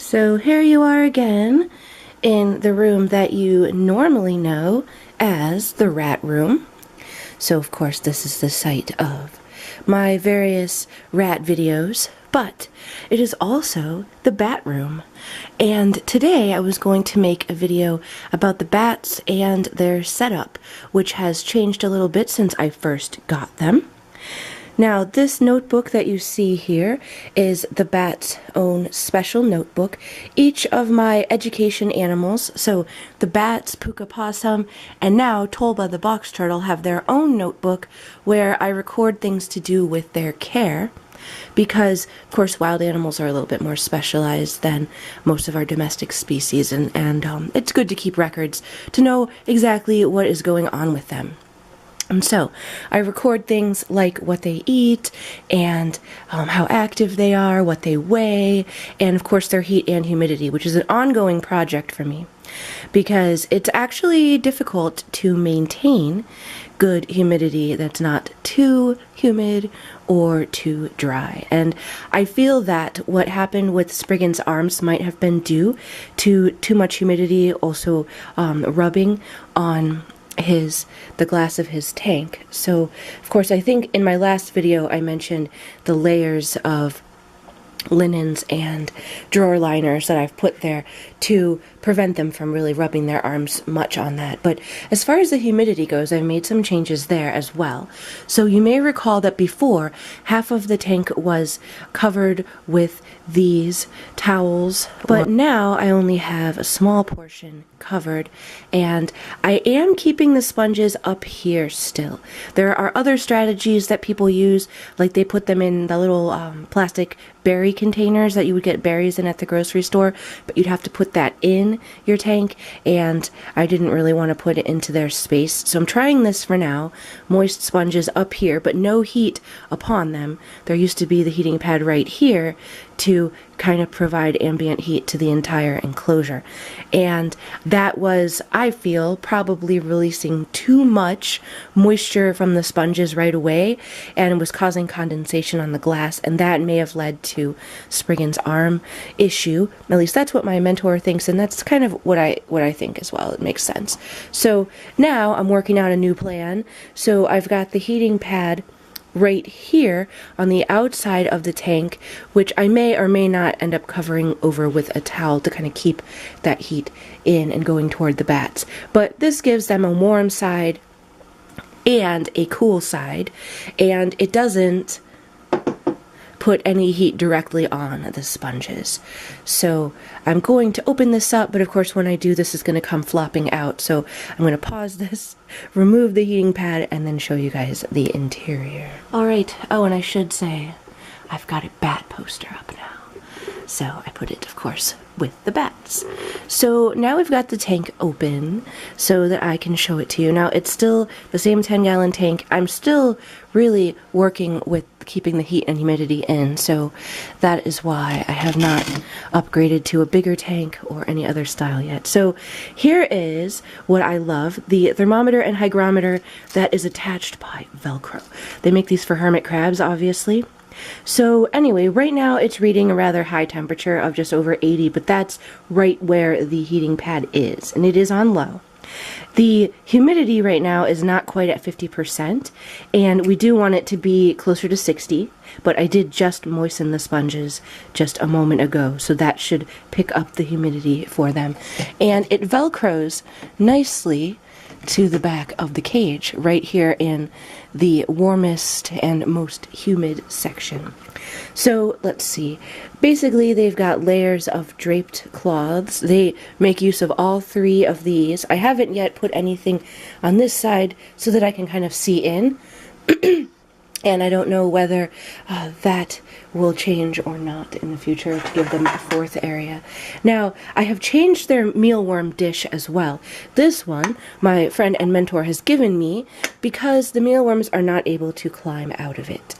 So here you are again in the room that you normally know as the rat room. So of course this is the site of my various rat videos, but it is also the bat room. And today I was going to make a video about the bats and their setup, which has changed a little bit since I first got them. Now, this notebook that you see here is the bat's own special notebook. Each of my education animals, so the bats, puka possum, and now Tolba the box turtle, have their own notebook where I record things to do with their care. Because, of course, wild animals are a little bit more specialized than most of our domestic species, and it's good to keep records to know exactly what is going on with them. And so, I record things like what they eat, and how active they are, what they weigh, and of course their heat and humidity, which is an ongoing project for me. Because it's actually difficult to maintain good humidity that's not too humid or too dry. And I feel that what happened with Spriggan's arms might have been due to too much humidity, also rubbing on the glass of his tank. So of course I think in my last video I mentioned the layers of linens and drawer liners that I've put there to prevent them from really rubbing their arms much on that. But as far as the humidity goes, I've made some changes there as well. So you may recall that before, half of the tank was covered with these towels, but now I only have a small portion covered, and I am keeping the sponges up here still. There are other strategies that people use, like they put them in the little plastic berry containers that you would get berries in at the grocery store, but you'd have to put that in your tank, and I didn't really want to put it into their space. So I'm trying this for now. Moist sponges up here, but no heat upon them. There used to be the heating pad right here to kind of provide ambient heat to the entire enclosure. And that was, I feel, probably releasing too much moisture from the sponges right away, and was causing condensation on the glass, and that may have led to Spriggan's arm issue. At least that's what my mentor thinks, and that's kind of what I think as well. It makes sense. So now I'm working out a new plan. So I've got the heating pad right here on the outside of the tank, which I may or may not end up covering over with a towel to kind of keep that heat in and going toward the bats. But this gives them a warm side and a cool side, and it doesn't put any heat directly on the sponges. So I'm going to open this up, but of course when I do, this is going to come flopping out. So I'm going to pause this, remove the heating pad, and then show you guys the interior. Alright, oh, and I should say, I've got a bat poster up now. So I put it, of course, with the bats. So now we've got the tank open so that I can show it to you. Now it's still the same 10-gallon tank. I'm still really working with keeping the heat and humidity in, so that is why I have not upgraded to a bigger tank or any other style yet. So here is what I love, the thermometer and hygrometer that is attached by Velcro. They make these for hermit crabs, obviously. So anyway, right now it's reading a rather high temperature of just over 80, but that's right where the heating pad is, and it is on low. The humidity right now is not quite at 50%, and we do want it to be closer to 60, but I did just moisten the sponges just a moment ago, so that should pick up the humidity for them. And it velcros nicely to the back of the cage, right here in the warmest and most humid section. So let's see. Basically, they've got layers of draped cloths. They make use of all three of these. I haven't yet put anything on this side so that I can kind of see in. And I don't know whether that will change or not in the future to give them a fourth area. Now, I have changed their mealworm dish as well. This one, my friend and mentor has given me because the mealworms are not able to climb out of it.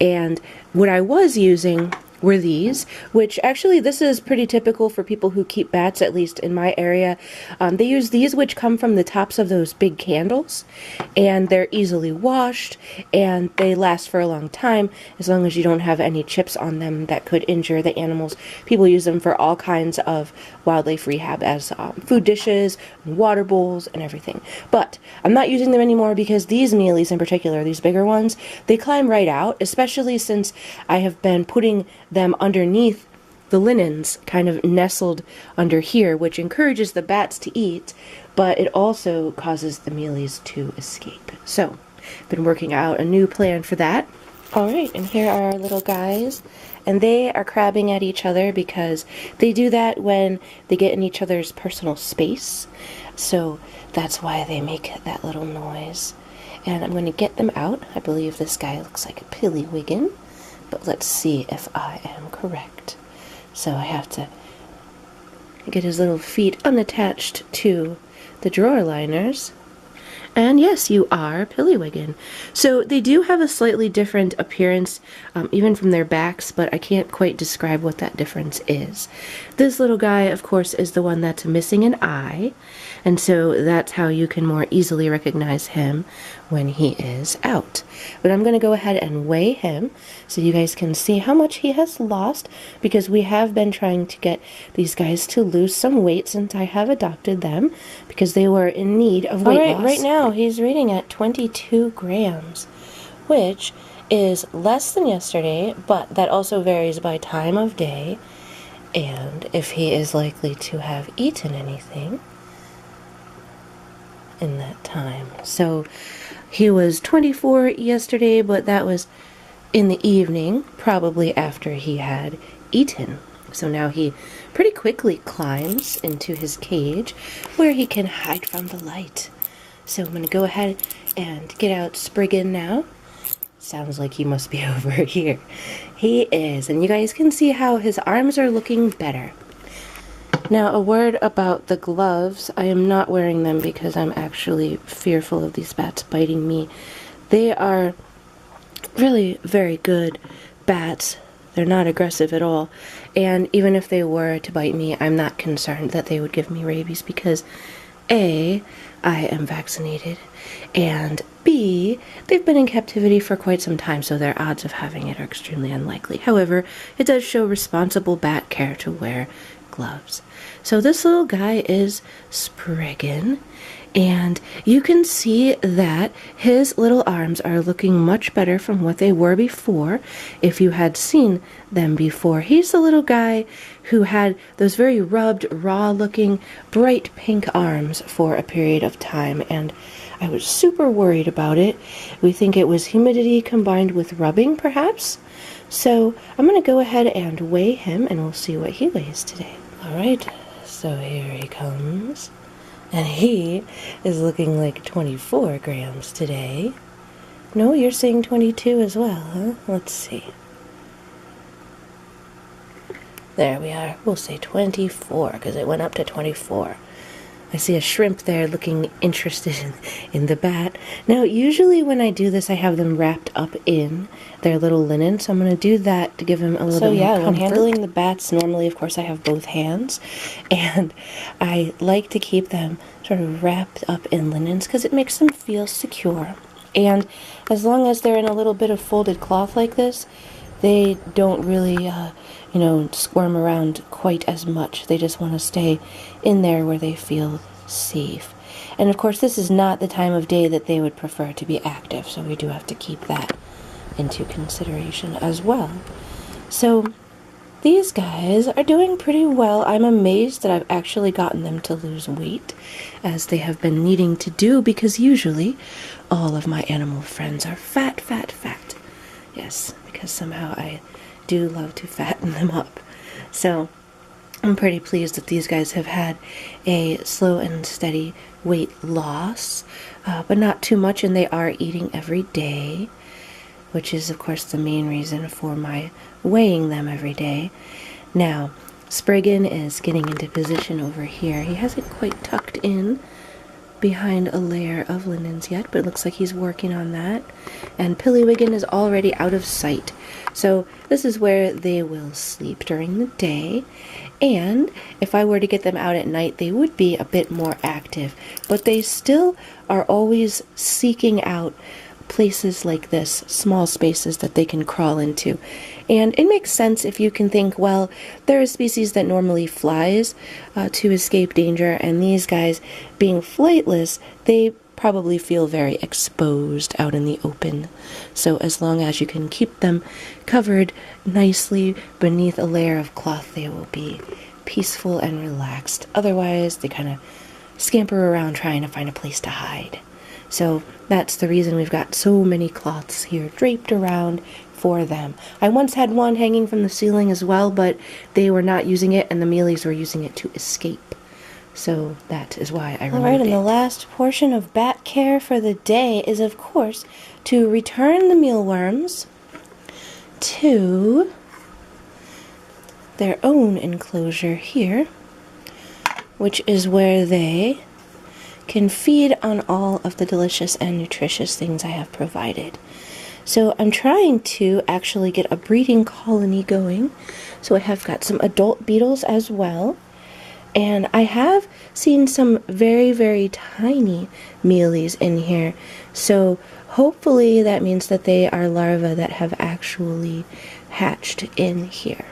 And what I was using were these, which actually this is pretty typical for people who keep bats, at least in my area. They use these, which come from the tops of those big candles, and they're easily washed, and they last for a long time, as long as you don't have any chips on them that could injure the animals. People use them for all kinds of wildlife rehab as food dishes, and water bowls, and everything. But I'm not using them anymore because these mealies in particular, these bigger ones, they climb right out, especially since I have been putting them underneath the linens, kind of nestled under here, which encourages the bats to eat, but it also causes the mealies to escape. So, been working out a new plan for that. Alright, and here are our little guys, and they are crabbing at each other because they do that when they get in each other's personal space. So that's why they make that little noise. And I'm going to get them out. I believe this guy looks like a Pillywiggin, but let's see if I am correct. So I have to get his little feet unattached to the drawer liners. And yes, you are Pillywiggin. So they do have a slightly different appearance, even from their backs, but I can't quite describe what that difference is. This little guy, of course, is the one that's missing an eye, and so that's how you can more easily recognize him when he is out. But I'm going to go ahead and weigh him so you guys can see how much he has lost, because we have been trying to get these guys to lose some weight since I have adopted them, because they were in need of weight loss. Right now he's reading at 22 grams, which is less than yesterday, but that also varies by time of day and if he is likely to have eaten anything in that time. So he was 24 yesterday, but that was in the evening, probably after he had eaten. So now he pretty quickly climbs into his cage where he can hide from the light. So I'm going to go ahead and get out Spriggan now. Sounds like he must be over here. He is, and you guys can see how his arms are looking better. Now, a word about the gloves. I am not wearing them because I'm actually fearful of these bats biting me. They are really very good bats. They're not aggressive at all. And even if they were to bite me, I'm not concerned that they would give me rabies because A, I am vaccinated, and B, they've been in captivity for quite some time, so their odds of having it are extremely unlikely. However, it does show responsible bat care to wear gloves. So this little guy is Spriggan, and you can see that his little arms are looking much better from what they were before. If you had seen them before, he's the little guy who had those very rubbed, raw-looking, bright pink arms for a period of time, and I was super worried about it. We think it was humidity combined with rubbing, perhaps. So I'm going to go ahead and weigh him, and we'll see what he weighs today. Alright, so here he comes. And he is looking like 24 grams today. No, you're saying 22 as well, huh? Let's see. There we are. We'll say 24 because it went up to 24. I see a shrimp there looking interested in the bat. Now, usually when I do this, I have them wrapped up in their little linen, so I'm going to do that to give them a little more comfort. When handling the bats, normally, of course, I have both hands, and I like to keep them sort of wrapped up in linens because it makes them feel secure. And as long as they're in a little bit of folded cloth like this, they don't really, squirm around quite as much. They just want to stay in there where they feel safe. And of course, this is not the time of day that they would prefer to be active, so we do have to keep that into consideration as well. So these guys are doing pretty well. I'm amazed that I've actually gotten them to lose weight, as they have been needing to do, because usually all of my animal friends are fat, fat, fat. Yes, because somehow I do love to fatten them up. So I'm pretty pleased that these guys have had a slow and steady weight loss, but not too much, and they are eating every day, which is of course the main reason for my weighing them every day. Now, Spriggan is getting into position over here. He has it quite tucked in, behind a layer of linens yet, but it looks like he's working on that. And Pillywiggin is already out of sight. So this is where they will sleep during the day. And if I were to get them out at night, they would be a bit more active. But they still are always seeking out places like this, small spaces that they can crawl into. And it makes sense if you can think, well, there are species that normally flies to escape danger, and these guys, being flightless, they probably feel very exposed out in the open. So as long as you can keep them covered nicely beneath a layer of cloth, they will be peaceful and relaxed. Otherwise, they kind of scamper around trying to find a place to hide. So that's the reason we've got so many cloths here draped around for them. I once had one hanging from the ceiling as well, but they were not using it, and the mealies were using it to escape. So that is why I removed it. Alright, and the last portion of bat care for the day is, of course, to return the mealworms to their own enclosure here, which is where they can feed on all of the delicious and nutritious things I have provided. So I'm trying to actually get a breeding colony going. So I have got some adult beetles as well. And I have seen some very, very tiny mealies in here. So hopefully that means that they are larvae that have actually hatched in here.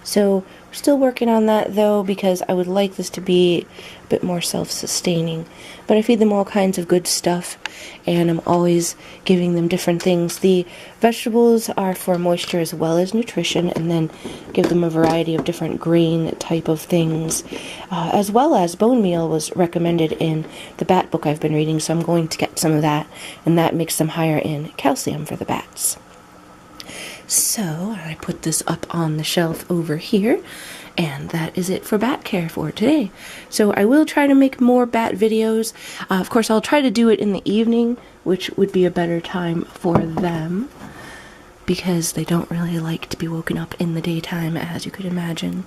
So we're still working on that though, because I would like this to be a bit more self-sustaining. But I feed them all kinds of good stuff, and I'm always giving them different things. The vegetables are for moisture as well as nutrition, and then give them a variety of different grain type of things, as well as bone meal was recommended in the bat book I've been reading, so I'm going to get some of that, and that makes them higher in calcium for the bats. So I put this up on the shelf over here, and that is it for bat care for today. So I will try to make more bat videos. Of course, I'll try to do it in the evening, which would be a better time for them, because they don't really like to be woken up in the daytime, as you could imagine.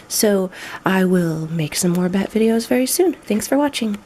So I will make some more bat videos very soon. Thanks for watching.